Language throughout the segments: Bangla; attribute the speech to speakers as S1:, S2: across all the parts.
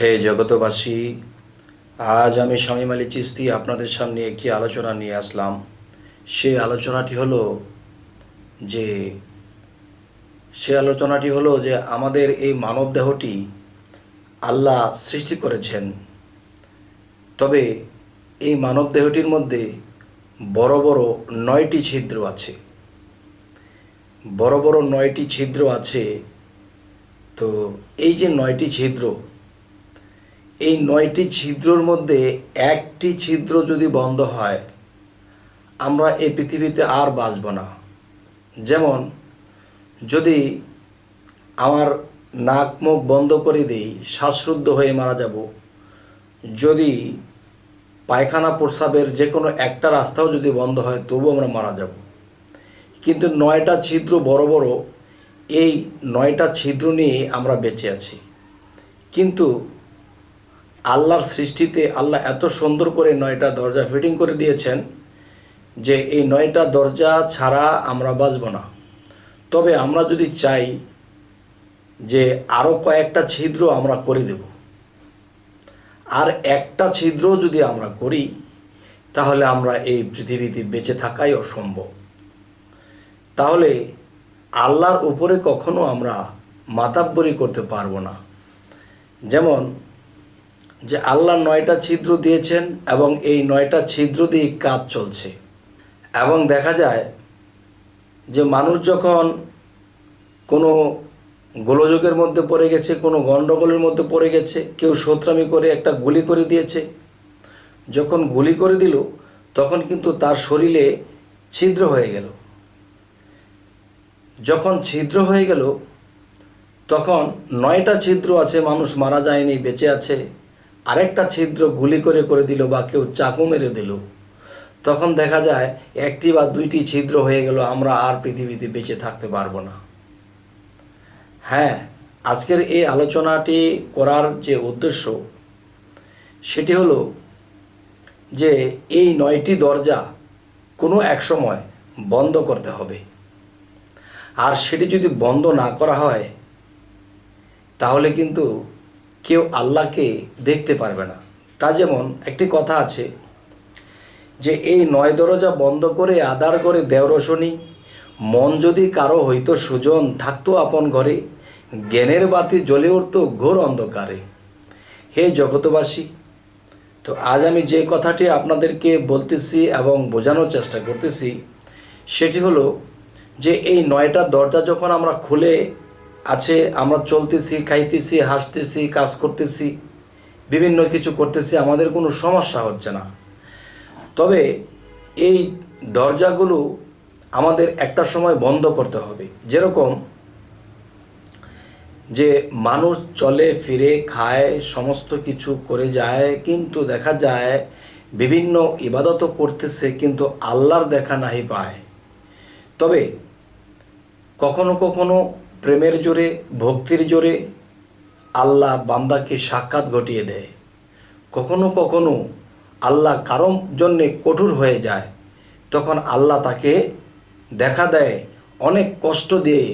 S1: হে জগতবাসী, আজ আমি শামীম আলী চিশতি আপনাদের সামনে একটি আলোচনা নিয়ে আসলাম। সেই আলোচনাটি হলো যে আমাদের এই মানব দেহটি আল্লাহ সৃষ্টি করেছেন। তবে এই মানব দেহটির মধ্যে বড় বড় 9টি ছিদ্র আছে। বড় বড় 9টি ছিদ্র আছে। তো এই যে 9টি ছিদ্র, এই 9টি ছিদ্রর মধ্যে একটি ছিদ্র যদি বন্ধ হয়, আমরা এই পৃথিবীতে আর বাঁচব না। যেমন যদি আমার নাক মুখ বন্ধ করে দিই, শ্বাসরুদ্ধ হয়ে মারা যাব। যদি পায়খানা প্রস্রাবের যে কোনো একটা রাস্তাও যদি বন্ধ হয়, তবু আমরা মারা যাব। কিন্তু 9টা ছিদ্র বড় বড়, এই 9টা ছিদ্র নিয়ে আমরা বেঁচে আছি। কিন্তু আল্লাহর সৃষ্টিতে আল্লাহ এত সুন্দর করে 9টা দরজা ফিটিং করে দিয়েছেন যে এই 9টা দরজা ছাড়া আমরা বাঁচব না। তবে আমরা যদি চাই যে আরও কয়েকটা ছিদ্র আমরা করে দেব, আর একটা ছিদ্র যদি আমরা করি, তাহলে আমরা এই পৃথিবীতে বেঁচে থাকাই অসম্ভব। তাহলে আল্লাহর উপরে কখনো আমরা মাতাব্বরি করতে পারবো না। যেমন যে আল্লাহ 9টা ছিদ্র দিয়েছেন এবং এই 9টা ছিদ্র দিয়ে কাজ চলছে। এবং দেখা যায় যে মানুষ যখন কোনো গোলযোগের মধ্যে পড়ে গেছে, কোনো গণ্ডগোলের মধ্যে পড়ে গেছে, কেউ শত্রামি করে একটা গুলি করে দিয়েছে, যখন গুলি করে দিল তখন কিন্তু তার শরীরে ছিদ্র হয়ে গেল। যখন ছিদ্র হয়ে গেল তখন 9টা ছিদ্র আছে, মানুষ মারা যায়নি, বেঁচে আছে। আরেকটা ছিদ্র গুলি করে দিল বা কেউ চাকু মেরে দিল, তখন দেখা যায় একটি বা দুইটি ছিদ্র হয়ে গেল, আমরা আর পৃথিবীতে বেঁচে থাকতে পারবো না। হ্যাঁ, আজকের এই আলোচনাটি করার যে উদ্দেশ্য সেটি হলো যে এই 9টি দরজা কোনো এক সময় বন্ধ করতে হবে। আর সেটি যদি বন্ধ না করা হয়, তাহলে কিন্তু কেউ আল্লাহকে দেখতে পারবে না। তা যেমন একটি কথা আছে যে এই 9 দরজা বন্ধ করে আধার করে দেও রোশনী, মন যদি কারো হইতো সুজন, থাকতো আপন ঘরে, জ্ঞানের বাতি জ্বলে উঠত ঘোর অন্ধকারে। হে জগতবাসী, তো আজ আমি যে কথাটি আপনাদেরকে বলতেছি এবং বোঝানোর চেষ্টা করতেছি সেটি হলো যে এই 9টা দরজা যখন আমরা খুলে আছে, আমরা চলতেছি, খাইতেছি, হাসতেছি, কাজ করতেছি, বিভিন্ন কিছু করতেছি, আমাদের কোনো সমস্যা হচ্ছে না। তবে এই দরজাগুলো আমাদের একটা সময় বন্ধ করতে হবে। যেরকম যে মানুষ চলে ফিরে খায়, সমস্ত কিছু করে যায়, কিন্তু দেখা যায় বিভিন্ন ইবাদতও করতেছে, কিন্তু আল্লাহর দেখা নাহি পায়। তবে কখনো কখনো প্রেমের জোরে, ভক্তির জোরে আল্লাহ বান্দাকে সাক্ষাৎ ঘটিয়ে দেয়। কখনো কখনো আল্লাহ কারোর জন্যে কঠোর হয়ে যায়, তখন আল্লাহ তাকে দেখা দেয়, অনেক কষ্ট দিয়ে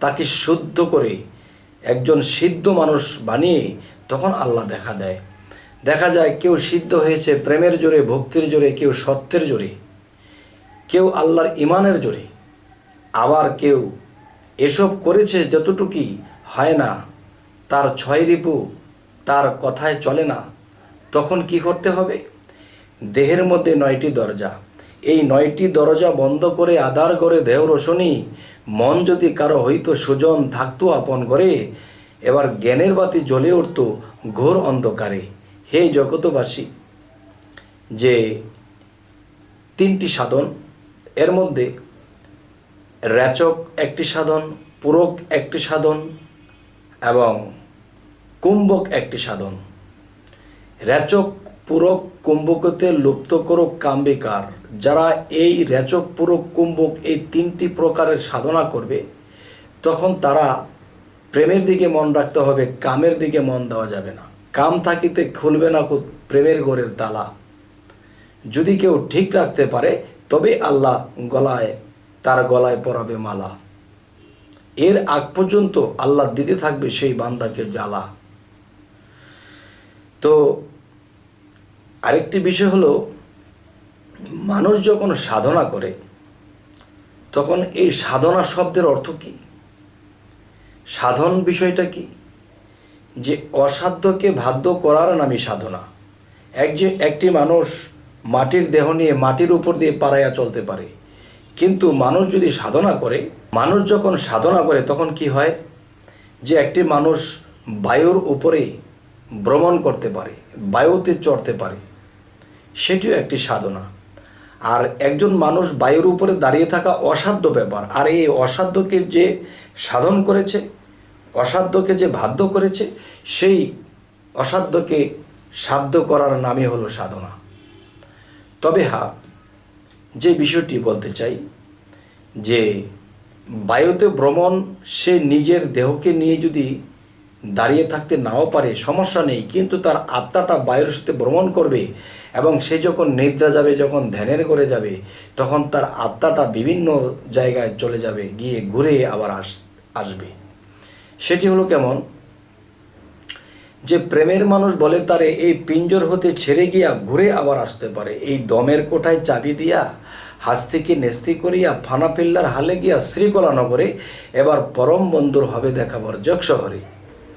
S1: তাকে শুদ্ধ করে একজন সিদ্ধ মানুষ বানিয়ে তখন আল্লাহ দেখা দেয়। দেখা যায় কেউ সিদ্ধ হয়েছে প্রেমের জোরে, ভক্তির জোরে, কেউ সত্যের জোরে, কেউ আল্লাহর ইমানের জোরে, আবার কেউ এসব করেছে যতটুকুই হয় না, তার 6 রিপু তার কথায় চলে না। তখন কি করতে হবে? দেহের মধ্যে 9টি দরজা, এই 9টি দরজা বন্ধ করে আধার করে দেও রোশনী, মন যদি কারো হইতো সুজন, থাকতো আপন ঘরে, এবার জ্ঞানের বাতি জ্বলে উঠত ঘোর অন্ধকারে। হে জগতবাসী, যে 3টি সাধন, এর মধ্যে রেচক একটি সাধন, পূরক একটি সাধন এবং কুম্ভক একটি সাধন। রেচক, পূরক, কুম্ভকতে লুপ্ত করো কাম্বিকার। যারা এই রেচক, পূরক, কুম্ভক এই 3টি প্রকারের সাধনা করবে, তখন তারা প্রেমের দিকে মন রাখতে হবে, কামের দিকে মন দেওয়া যাবে না। কাম থাকিতে খুলবে না প্রেমের ঘরের তালা। যদি কেউ ঠিক রাখতে পারে তবে আল্লাহ তার গলায় পরাবে মালা। এর আগ পর্যন্ত আল্লাহ দিতে থাকবে সেই বান্দাকে জ্বালা। তো আরেকটি বিষয় হলো, মানুষ যখন সাধনা করে তখন এই সাধনা শব্দের অর্থ কী? সাধন বিষয়টা কি? যে অসাধ্যকে বাধ্য করার নামই সাধনা। একটি মানুষ মাটির দেহ নিয়ে মাটির উপর দিয়ে পাড়াইয়া চলতে পারে, কিন্তু মানুষ যদি সাধনা করে, মানুষ যখন সাধনা করে তখন কি হয়, যে একটি মানুষ বায়ুর উপরে ভ্রমণ করতে পারে, বায়ুতে চড়তে পারে, সেটিও একটি সাধনা। আর একজন মানুষ বায়ুর উপরে দাঁড়িয়ে থাকা অসাধ্য ব্যাপার, আর এই অসাধ্যকে যে সাধন করেছে, অসাধ্যকে যে বাধ্য করেছে, সেই অসাধ্যকে সাধ্য করার নামই হলো সাধনা। তবে হ্যাঁ, যে বিষয়টি বলতে চাই, যে বায়ুতে ভ্রমণ, সে নিজের দেহকে নিয়ে যদি দাঁড়িয়ে থাকতে নাও পারে সমস্যা নেই, কিন্তু তার আত্মাটা বায়ুর সাথে ভ্রমণ করবে, এবং সে যখন নিদ্রা যাবে, যখন ধ্যানের করে যাবে, তখন তার আত্মাটা বিভিন্ন জায়গায় চলে যাবে, গিয়ে ঘুরে আবার আসবে। সেটি হলো কেমন, যে প্রেমের মানুষ বলে তারে এই পিঞ্জর হতে ছেড়ে গিয়া ঘুরে আবার আসতে পারে, এই দমের কোঠায় চাবি দিয়া হাস্তিকে নেস্তি করিয়া ফানা পিল্লার হালে গিয়া শ্রীকলা নগরে, এবার পরম বন্ধুর হবে দেখাবার জগ শহরে।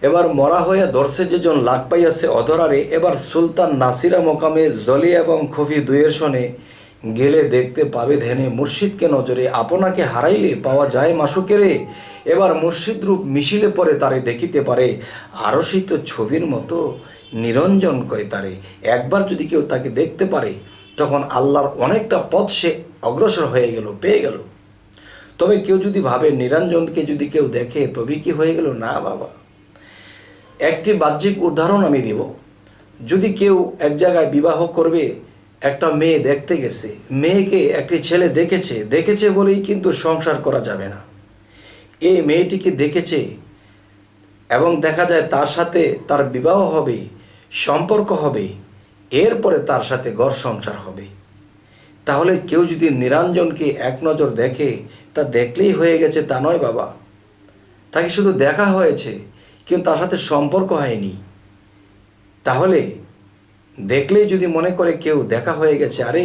S1: এবার মরা হইয়া দর্শে যেজন লাগ পাইয়াছে অধরারে, এবার সুলতান নাসিরা মোকামে জলি এবং খফি দুয়ের শনে, গেলে দেখতে পাবে ধ্যানে মুর্শিদকে নজরে, আপনাকে হারাইলে পাওয়া যায় মাসুকেরে, এবার মুর্শিদ রূপ মিশিলে পরে তারে দেখিতে পারে, আরশিত ছবির মতো নিরঞ্জন কয় তারে। একবার যদি কেউ তাকে দেখতে পারে, তখন আল্লাহর অনেকটা পথ সে অগ্রসর হয়ে গেল, পেয়ে গেল। তবে কেউ যদি ভাবে নিরঞ্জনকে যদি কেউ দেখে তবে কি হয়ে গেল, না বাবা। একটি বাহ্যিক উদাহরণ আমি দেব। যদি কেউ এক জায়গায় বিবাহ করবে, একটা মেয়ে দেখতে গেছে, মেয়েকে একটি ছেলে দেখেছে বলেই কিন্তু সংসার করা যাবে না। এই মেয়েটিকে দেখেছে এবং দেখা যায় তার সাথে তার বিবাহ হবে, সম্পর্ক হবে, এরপরে তার সাথে ঘর সংসার হবে। তাহলে কেউ যদি নিরঞ্জনকে এক নজর দেখে, তা দেখলেই হয়ে গেছে তা নয় বাবা। তাকে শুধু দেখা হয়েছে, কিন্তু তার সাথে সম্পর্ক হয়নি। তাহলে দেখলেই যদি মনে করে কেউ দেখা হয়ে গেছে, আরে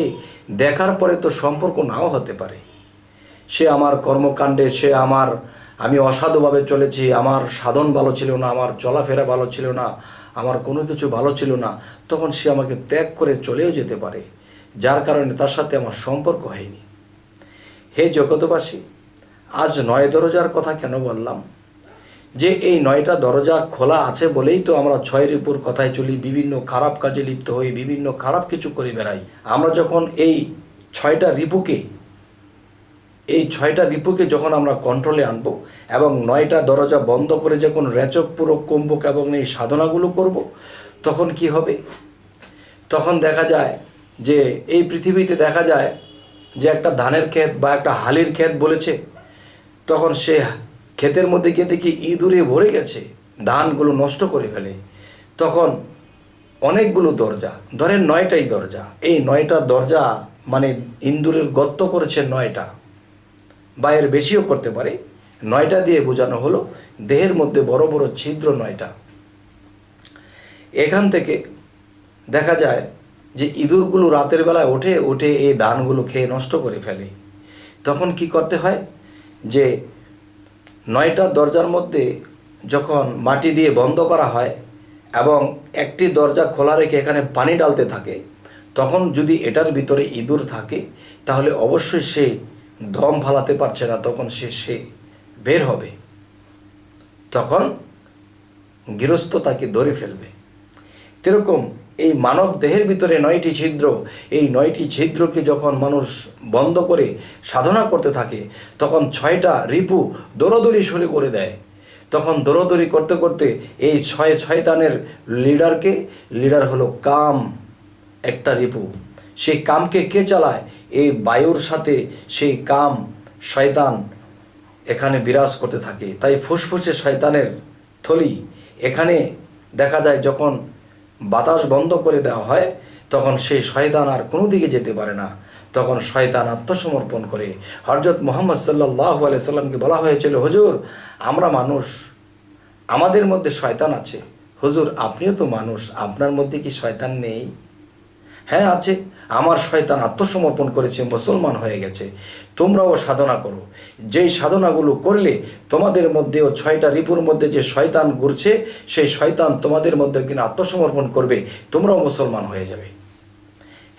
S1: দেখার পরে তো সম্পর্ক নাও হতে পারে। সে আমার কর্মকাণ্ডে, আমি অসাধুভাবে চলেছি, আমার সাধন ভালো ছিল না, আমার চলাফেরা ভালো ছিল না, আমার কোনো কিছু ভালো ছিল না, তখন সে আমাকে ত্যাগ করে চলেও যেতে পারে, যার কারণে তার সাথে আমার সম্পর্ক হয়নি। হে জগতবাসী, আজ 9 দরজার কথা কেন বললাম? যে এই 9টা দরজা খোলা আছে বলেই তো আমরা 6 রিপুর কথায় চলি, বিভিন্ন খারাপ কাজে লিপ্ত হই, বিভিন্ন খারাপ কিছু করে বেড়াই। আমরা যখন এই 6টা রিপুকে যখন আমরা কন্ট্রোলে আনবো, এবং 9টা দরজা বন্ধ করে যখন রেচক পুরক কুম্ভক এবং এই সাধনাগুলো করব, তখন কি হবে? তখন দেখা যায় যে এই পৃথিবীতে দেখা যায় যে একটা ধানের ক্ষেত বা একটা হালির ক্ষেত বলেছে, তখন সে ক্ষেতের মধ্যে গিয়ে দেখি ইঁদুরে ভরে গেছে, ধানগুলো নষ্ট করে ফেলে। তখন অনেকগুলো দরজা, ধরেন 9টাই দরজা, এই 9টা দরজা মানে ইঁদুরের গর্ত করেছে 9টা, বা এর বেশিও করতে পারে। 9টা দিয়ে বোঝানো হলো দেহের মধ্যে বড় বড় ছিদ্র 9টা। এখান থেকে দেখা যায় যে ইঁদুরগুলো রাতের বেলায় ওঠে এই ধানগুলো খেয়ে নষ্ট করে ফেলে। তখন কি করতে হয়, যে 9টা দরজার মধ্যে যখন মাটি দিয়ে বন্ধ করা হয় এবং একটি দরজা খোলা রেখে এখানে পানি ডালতে থাকে, তখন যদি এটার ভিতরে ইঁদুর থাকে, তাহলে অবশ্যই সে দম ফালাতে পারছে না, তখন সে বের হবে, তখন গৃহস্থ তাকে ধরে ফেলবে। এরকম এই মানব দেহের ভিতরে 9টি ছিদ্র, এই 9টি ছিদ্রকে যখন মানুষ বন্ধ করে সাধনা করতে থাকে, তখন 6টা রিপু দৌড়াদৌড়ি শুরু করে দেয়। তখন দৌড়াদৌড়ি করতে করতে এই 6 শয়তানের লিডার হলো কাম, একটা রিপু। সেই কামকে কে চালায়? এই বায়ুর সাথে সেই কাম শয়তান এখানে বিরাজ করতে থাকে। তাই ফুসফুসে শয়তানের থলি। এখানে দেখা যায় যখন বাতাস বন্ধ করে দেওয়া হয়, তখন সেই শয়তান আর কোনো দিকে যেতে পারে না, তখন শয়তান আত্মসমর্পণ করে। হযরত মুহাম্মদ সাল্লাল্লাহু আলাইহি সাল্লামকে বলা হয়েছিল, হুজুর আমরা মানুষ, আমাদের মধ্যে শয়তান আছে, হুজুর আপনিও তো মানুষ, আপনার মধ্যে কি শয়তান নেই? হ্যাঁ আছে, আমার শয়তান আত্মসমর্পণ করেছে, মুসলমান হয়ে গেছে। তোমরাও সাধনা করো, যেই সাধনাগুলো করলে তোমাদের মধ্যেও 6টা রিপুর মধ্যে যে শয়তান ঘুরছে, সেই শয়তান তোমাদের মধ্যে একদিন আত্মসমর্পণ করবে, তোমরাও মুসলমান হয়ে যাবে।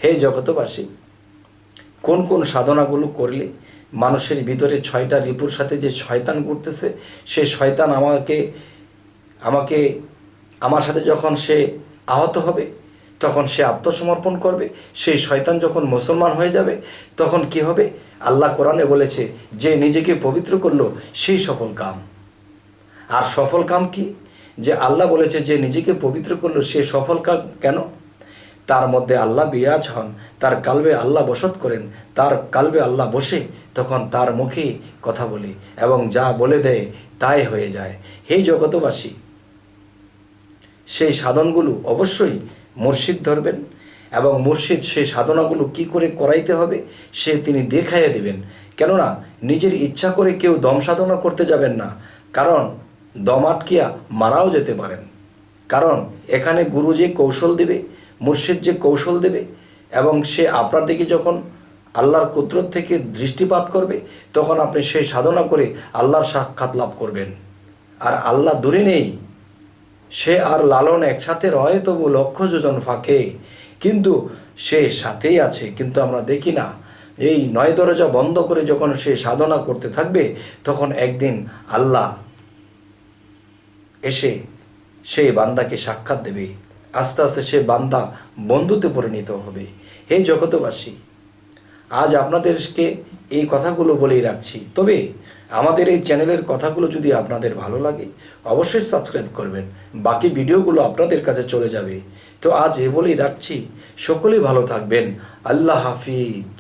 S1: হে জগতবাসী, কোন কোন সাধনাগুলো করলে মানুষের ভিতরে 6টা রিপুর সাথে যে শয়তান ঘুরতেছে, সেই শয়তান আমাকে আমার সাথে যখন সে আহত হবে, তখন সে আত্মসমর্পণ করবে, সেই শয়তান যখন মুসলমান হয়ে যাবে, তখন কি হবে? আল্লাহ কোরআনে বলেছে যে নিজেকে পবিত্র করলো সেই সফল কাম। আর সফল কাম কি? যে আল্লাহ বলেছে যে নিজেকে পবিত্র করলো সে সফল কাম। কেন? তার মধ্যে আল্লাহ বিরাজ হন, তার কালবে আল্লাহ বসত করেন, তার কালবে আল্লাহ বসে তখন তার মুখে কথা বলে এবং যা বলে দেয় তাই হয়ে যায়। হে জগতবাসী, সেই সাধনগুলো অবশ্যই মুর্শিদ ধরবেন এবং মুর্শিদ সেই সাধনাগুলো কি করে করাইতে হবে তিনি দেখাইয়া দিবেন। কেননা নিজের ইচ্ছা করে কেউ দম সাধনা করতে যাবেন না, কারণ দম আটকিয়া মারাও যেতে পারেন। কারণ এখানে গুরু যে কৌশল দেবে, মুর্শিদ যে কৌশল দেবে, এবং সে আপনার দিকে যখন আল্লাহর কুদরত থেকে দৃষ্টিপাত করবে, তখন আপনি সেই সাধনা করে আল্লাহর সাক্ষাৎ লাভ করবেন। আর আল্লাহ দূরে নেই, সে আর লালন একসাথে রয় তবু লক্ষ যোজন ফাঁকে, কিন্তু সে সাথেই আছে, কিন্তু আমরা দেখি না। এই 9 দরজা বন্ধ করে যখন সে সাধনা করতে থাকবে, তখন একদিন আল্লাহ এসে সেই বান্দাকে সাক্ষাৎ দেবে, আস্তে আস্তে সে বান্দা বন্ধুতে পরিণত হবে। হে জগতবাসী, আজ আপনাদেরকে এই কথাগুলো বলেই রাখছি। তবে আমাদের এই চ্যানেলের কথাগুলো যদি আপনাদের ভালো লাগে, অবশ্যই সাবস্ক্রাইব করবেন, বাকি ভিডিওগুলো আপনাদের কাছে চলে যাবে। তো আজ এ বলেই রাখছি, সকলেই ভালো থাকবেন। আল্লাহ হাফিজ।